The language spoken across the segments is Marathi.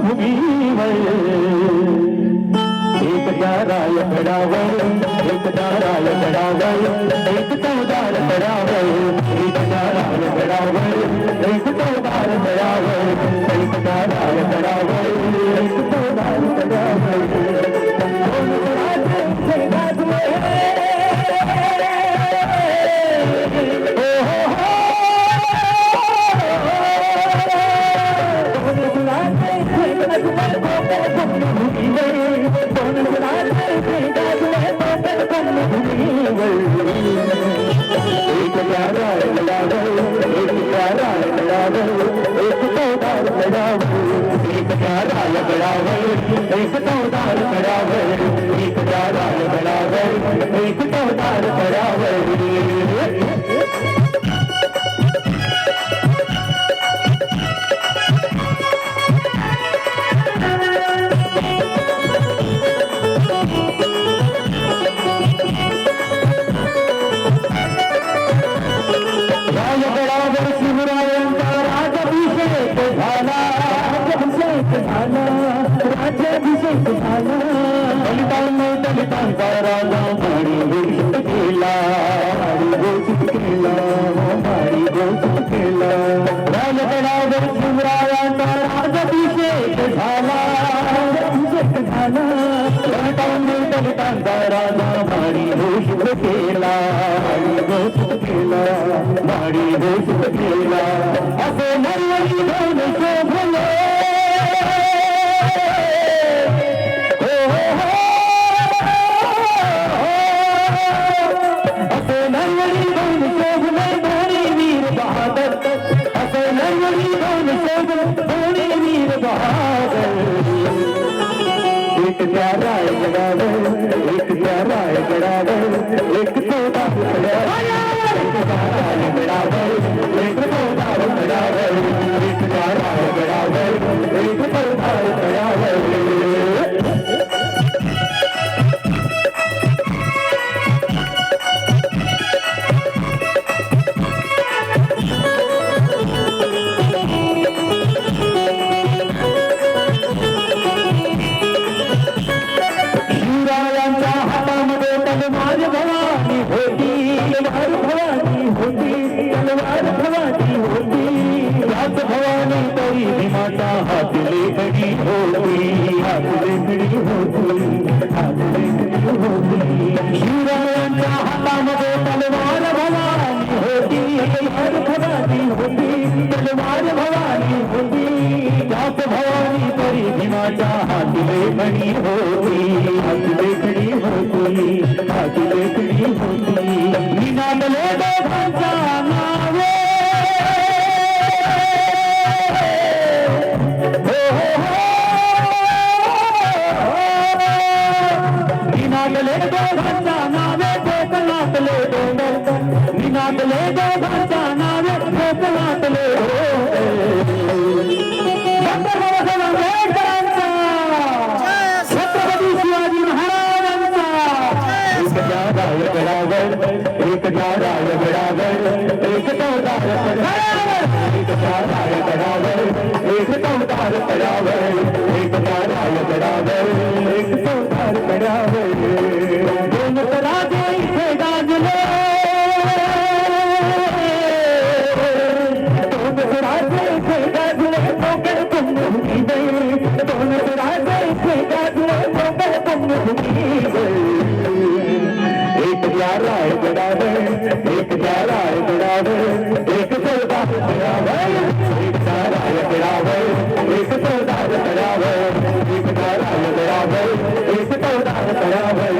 भूमीवर एक दाराय गडावर एक दाराय गडावर एक चौदार गडावर एक दाराय गडावर एक चौदार गडावर एक दाराय गडावर एक चौदार गडावर एक चौदार गडावर एक दाराय गडावर एक चौदार गडावर रायगडावर शिवरायांचा राजाभिषेक झाला राज्याभिषेक झाला दलितांचा राजा माडी घोषित केला माडी घोषित केला राजगडावर शिवरायांचा राजाभिषेक झाला दलितांचा राजा माडी घोषित केला माडी घोषित केला असे नरवरी दोन शोभले एक दाराय गडावर एक दाराय गडावर एक चौदार गडावर एक दाराय गडावर एक चौदार गडावर एक दाराय गडावर एक चौदार गडावर भवानी तरी भीमाचा हात लेखडी होती हात लेखडी होती हात लेखडी होती शिवरायांच्या हातामध्ये तलवार भवानी होती भवानी होती तलवार भवानी होती त्याच भवानी तरी भीमाच्या हात लेखडी होती हात लेखडी होती हात लेखडी होती निनादले दोघांच्या नावे निनादले दोघांच्या नावे कोकणातले डोंगर निनादले दोघांच्या नावे कोकणातले छत्रपती शिवाजी महाराजांचा एक दाराय गडावर एक दाराय गडावर एक चौदार गडावर एक दाराय गडावर एक चौदार गडावर एक दाराय गडावर एक चौदार गडावर दोन राजे इथे गाजले दोन राजे इथे गाजले कोकण कुंभभूमी दोन राजे इथे गाजले कोकण कुंभभूमी एक दाराय गडावर एक दाराय गडावर एक चौदार गडावर एक दाराय गडावर एक चौदार गडावर एक दाराय गडावर एक चौदार गडावर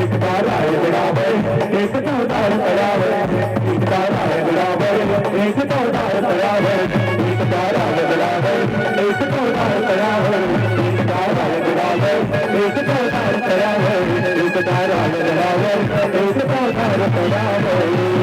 एक दाराय गडावर एक चौदार गडावर एक दाराय गडावर एक चौदार गडावर एक दाराय गडावर एक चौदार गडावर एक दाराय गडावर एक चौदार गडावर एक दाराय गडावर एक चौदार गडावर